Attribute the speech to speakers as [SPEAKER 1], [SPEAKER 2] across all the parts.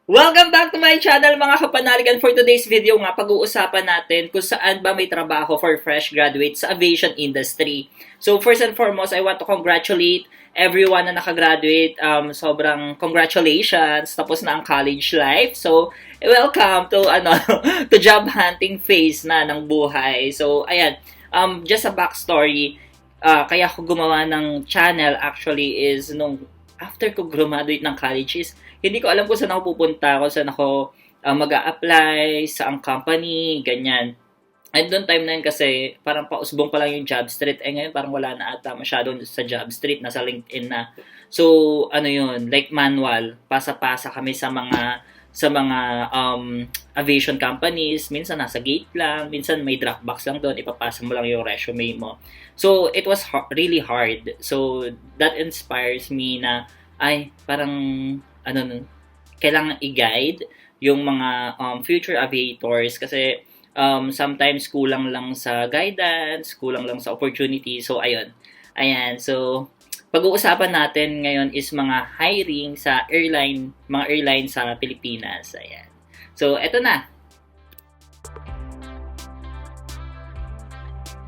[SPEAKER 1] Welcome back to my channel mga kapanaligan. For today's video nga, pag-uusapan natin kung saan ba may trabaho for fresh graduates sa aviation industry. So first and foremost, I want to congratulate everyone na nakagraduate. Sobrang congratulations. Tapos na ang college life. So welcome to to job hunting phase na ng buhay. So ayan, just a backstory. Kaya ako gumawa ng channel actually is nung after ko graduate ng college is hindi ko alam kung saan ako pupunta, kung saan ako mag-a-apply, sa ang company, ganyan. And doon time na yun kasi parang pausbong pa lang yung job street. Ngayon parang wala na ata masyado sa job street, nasa LinkedIn na. So, ano yun, like manual, pasa-pasa kami sa mga aviation companies. Minsan nasa gate lang, minsan may drop box lang doon, ipapasa mo lang yung resume mo. So, it was really hard. So, that inspires me na, ay, parang kailangan i-guide yung mga future aviators kasi sometimes kulang lang sa guidance, kulang lang sa opportunity. So, ayun. Ayan. So, pag-uusapan natin ngayon is mga hiring sa mga airline sa Pilipinas. Ayan. So, eto na.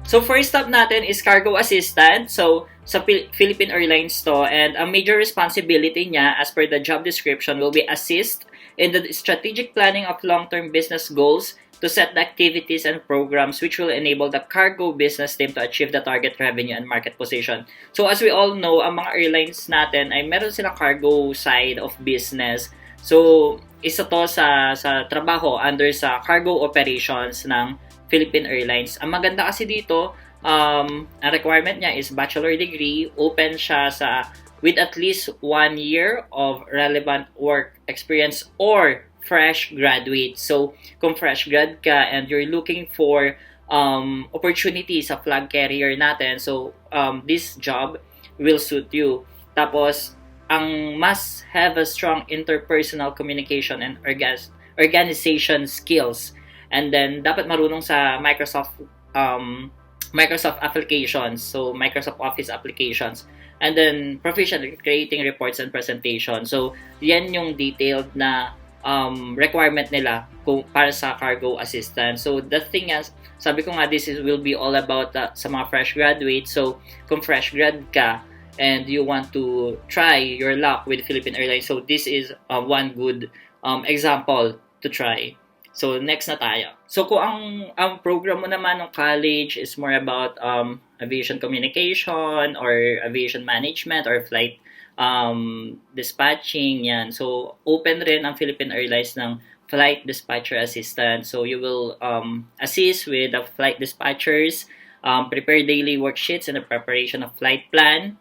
[SPEAKER 1] So, first stop natin is cargo assistant. So, sa Philippine Airlines to, and ang major responsibility niya as per the job description will be assist in the strategic planning of long-term business goals to set the activities and programs which will enable the cargo business team to achieve the target revenue and market position. So, as we all know, ang mga airlines natin ay meron silang cargo side of business. So, isa to sa trabaho under sa cargo operations ng Philippine Airlines. Ang maganda kasi dito, ang requirement niya is bachelor degree, open siya with at least 1 year of relevant work experience or fresh graduate. So, kung fresh grad ka and you're looking for opportunity sa flag carrier natin, so this job will suit you. Tapos, ang must have a strong interpersonal communication and organization skills. And then, dapat marunong sa Microsoft applications, so Microsoft Office applications. And then, proficient in creating reports and presentations. So, yan yung detailed na requirement nila para sa cargo assistant. So, the thing is, sabi ko nga, will be all about sa mga fresh graduates. So, kung fresh grad ka and you want to try your luck with Philippine Airlines, so this is one good example to try. So, next na tayo. So, kung ang program mo naman ng college is more about aviation communication or aviation management or flight dispatching, yan. So, open rin ang Philippine Airlines ng flight dispatcher assistant. So, you will assist with the flight dispatchers, prepare daily worksheets and the preparation of flight plan,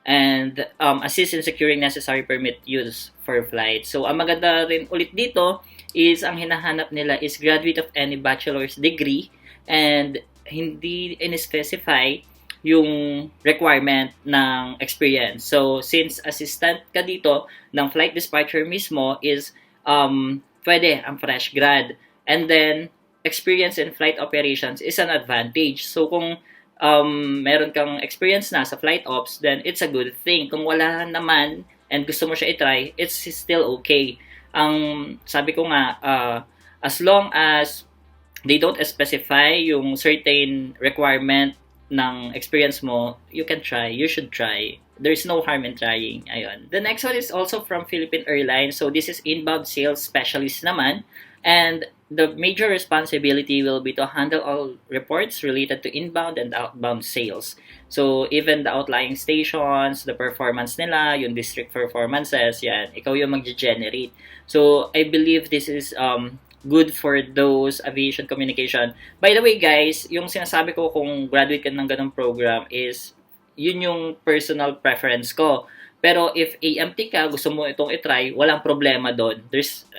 [SPEAKER 1] and assist in securing necessary permit use for flight. So, ang maganda rin ulit dito is ang hinahanap nila is graduate of any bachelor's degree and hindi in-specify yung requirement ng experience. So, since assistant ka dito ng flight dispatcher mismo is pwede ang fresh grad. And then, experience in flight operations is an advantage. So, kung meron kang experience na sa flight ops, then it's a good thing. Kung wala naman and gusto mo siya i-try, it's still okay. Ang sabi ko nga, as long as they don't specify yung certain requirement ng experience mo, you should try. There's no harm in trying. Ayun. The next one is also from Philippine Airlines. So, this is inbound sales specialist naman. And the major responsibility will be to handle all reports related to inbound and outbound sales. So, even the outlying stations, the performance nila, yung district performances, yan, ikaw yung mag-generate. So, I believe this is good for those aviation communication. By the way, guys, yung sinasabi ko kung graduate ka ng ganong program is, yun yung personal preference ko. Pero if AMT ka, gusto mo itong i-try, walang problema doon.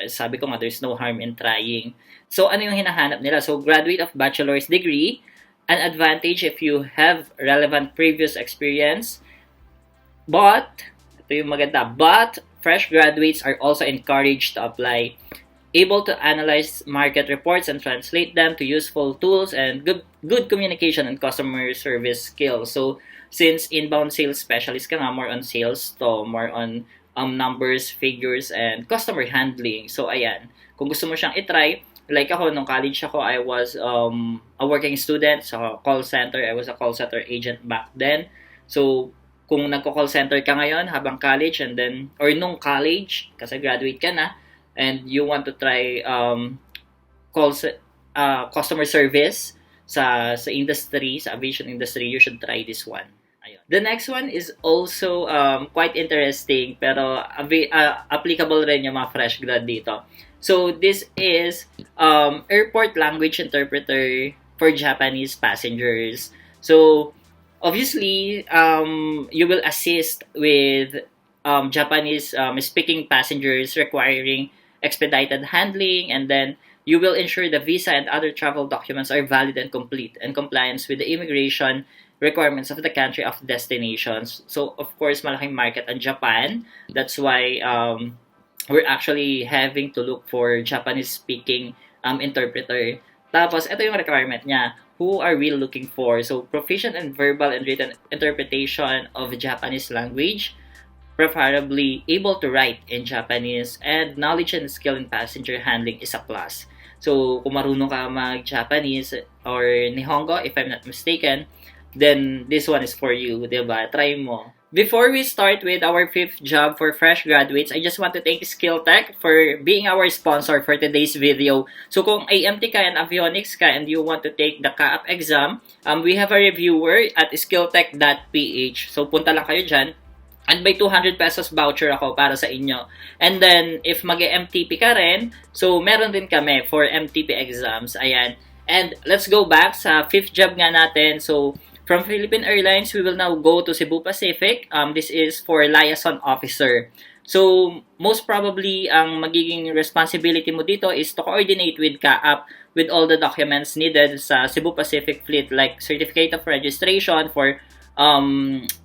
[SPEAKER 1] Sabi ko nga, there's no harm in trying. So, ano yung hinahanap nila? So, graduate of bachelor's degree, an advantage if you have relevant previous experience. But, ito yung maganda, but fresh graduates are also encouraged to apply. Able to analyze market reports and translate them to useful tools and good communication and customer service skills. So, since inbound sales specialist ka nga, more on sales to, more on numbers, figures, and customer handling. So, ayan. Kung gusto mo siyang itry, like ako, nung college ako, I was a working student sa call center. I was a call center agent back then. So, kung nagko-call center ka ngayon habang college and then, or nung college, kasi graduate ka na, and you want to try customer service sa industry, sa aviation industry, you should try this one. Ayun. The next one is also quite interesting, pero applicable rin yung mga fresh grad dito. So, this is airport language interpreter for Japanese passengers. So, obviously, you will assist with Japanese speaking passengers requiring expedited handling, and then you will ensure the visa and other travel documents are valid and complete in compliance with the immigration requirements of the country of destinations. So, of course, malaking market ang Japan. That's why we're actually having to look for Japanese-speaking interpreter. Tapos, ito yung requirement niya. Who are we looking for? So, proficient in verbal and written interpretation of Japanese language, preferably able to write in Japanese, and knowledge and skill in passenger handling is a plus. So, kung marunong ka mag-Japanese or Nihongo, if I'm not mistaken, then this one is for you, diba? Try mo. Before we start with our 5th job for fresh graduates, I just want to thank SkillTech for being our sponsor for today's video. So kung AMT ka and avionics ka and you want to take the CAAP exam, we have a reviewer at skilltech.ph. So punta lang kayo dyan. And by 200 pesos voucher ako para sa inyo. And then, if mag-MTP ka rin, so meron din kami for MTP exams. Ayan. And let's go back sa 5th job nga natin. So, from Philippine Airlines, we will now go to Cebu Pacific. This is for liaison officer. So, most probably, ang magiging responsibility mo dito is to coordinate with CAAP with all the documents needed sa Cebu Pacific Fleet, like certificate of registration for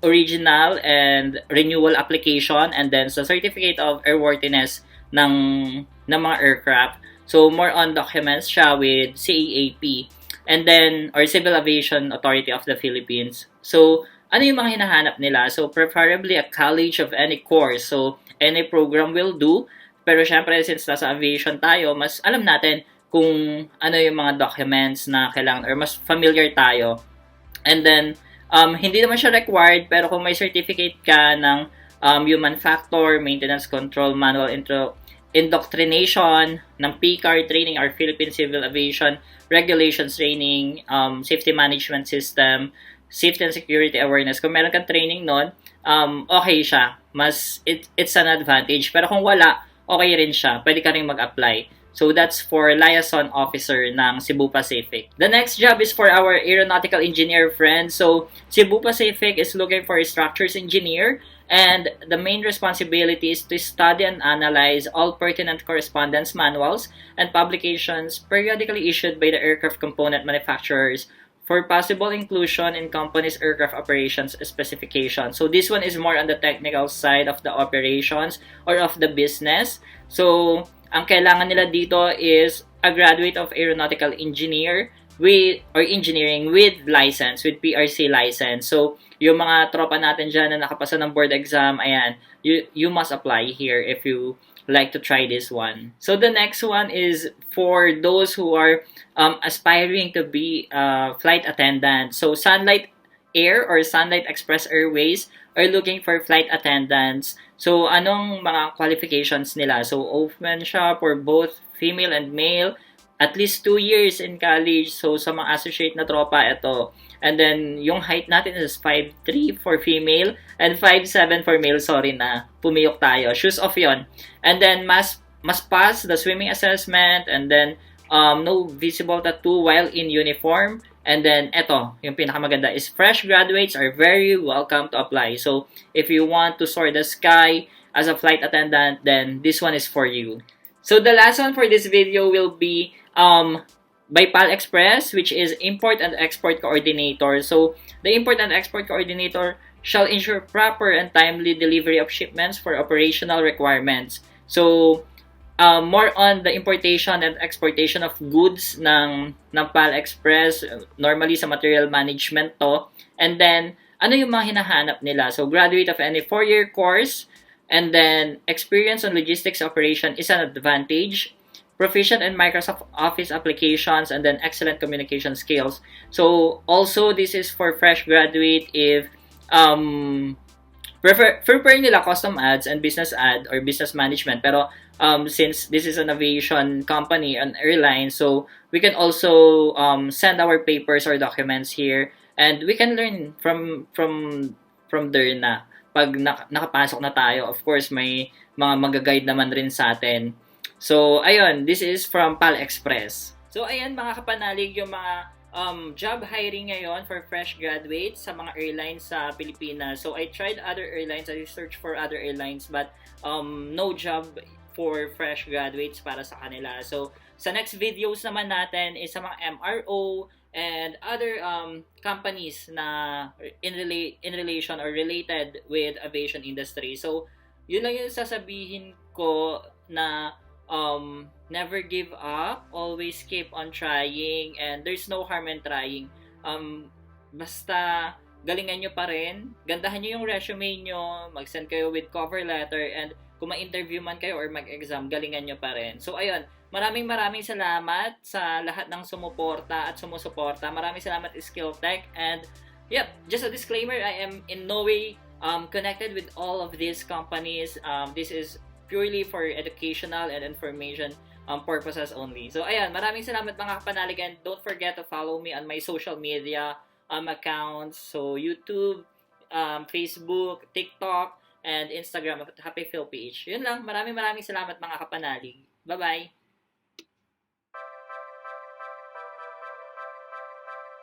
[SPEAKER 1] original and renewal application, and then sa certificate of airworthiness ng mga aircraft. So, more on documents siya with CAAP. And then, or Civil Aviation Authority of the Philippines. So, ano yung mga hinahanap nila? So, preferably a college of any course. So, any program will do. Pero syempre, since nasa aviation tayo, mas alam natin kung ano yung mga documents na kailangan or mas familiar tayo. And then, hindi naman siya required, pero kung may certificate ka ng human factor, maintenance control, manual indoctrination, ng PCAR training or Philippine Civil Aviation Regulations training, safety management system, safety and security awareness. Kung meron kang training nun, okay siya. It's an advantage. Pero kung wala, okay rin siya. Pwede ka rin mag-apply. So that's for liaison officer ng Cebu Pacific. The next job is for our aeronautical engineer friend. So Cebu Pacific is looking for a structures engineer, and the main responsibility is to study and analyze all pertinent correspondence manuals and publications periodically issued by the aircraft component manufacturers for possible inclusion in company's aircraft operations specifications. So this one is more on the technical side of the operations or of the business. So ang kailangan nila dito is a graduate of aeronautical engineer engineering with license, with PRC license. So, yung mga tropa natin dyan na nakapasa ng board exam, ayan, you must apply here if you like to try this one. So, the next one is for those who are aspiring to be flight attendant. So, Sunlight Air or Sunlight Express Airways are looking for flight attendants. So, anong mga qualifications nila? So, open siya for both female and male. At least 2 years in college. So, sa mga associate na tropa, ito. And then, yung height natin is 5'3" for female and 5'7" for male. Sorry na, pumiyok tayo. Shoes off yon. And then, must pass the swimming assessment, and then, no visible tattoo while in uniform. And then, eto, yung pinakamaganda is fresh graduates are very welcome to apply. So, if you want to soar the sky as a flight attendant, then this one is for you. So, the last one for this video will be by PAL Express, which is Import and Export Coordinator. So, the Import and Export Coordinator shall ensure proper and timely delivery of shipments for operational requirements. So, more on the importation and exportation of goods ng PAL Express, normally sa material management to. And then, ano yung mga hinahanap nila? So, graduate of any 4-year course And then experience on logistics operation is an advantage. Proficient in Microsoft Office applications, and then excellent communication skills. So also this is for fresh graduate if um prepare nila custom ads and business ad or business management, pero since this is an aviation company, an airline, so we can also send our papers or documents here, and we can learn from there na pag nakapasok na tayo. Of course may mga mag-guide naman rin sa atin. So ayun, this is from Pal Express. So ayan mga kapanalig, yung mga job hiring ngayon for fresh graduates sa mga airlines sa Pilipinas. So I tried other airlines, I searched for other airlines, but no job for fresh graduates para sa kanila. So sa next videos naman natin is sa mga MRO and other companies na in relation or related with aviation industry. So yun lang yung sasabihin ko na never give up, always keep on trying, and there's no harm in trying. Basta galingan nyo pa rin, gandahan nyo yung resume nyo, mag-send kayo with cover letter, and kung ma-interview man kayo or mag-exam, galingan nyo pa rin. So ayun, maraming salamat sa lahat ng sumuporta at sumusuporta. Maraming salamat Skilltech, and yep, just a disclaimer, I am in no way connected with all of these companies. This is purely for educational and information purposes only. So, ayan, maraming salamat mga kapanalig, and don't forget to follow me on my social media accounts. So, YouTube, Facebook, TikTok, and Instagram at Happy Phil PH. Yun lang, maraming salamat mga kapanalig. Bye-bye!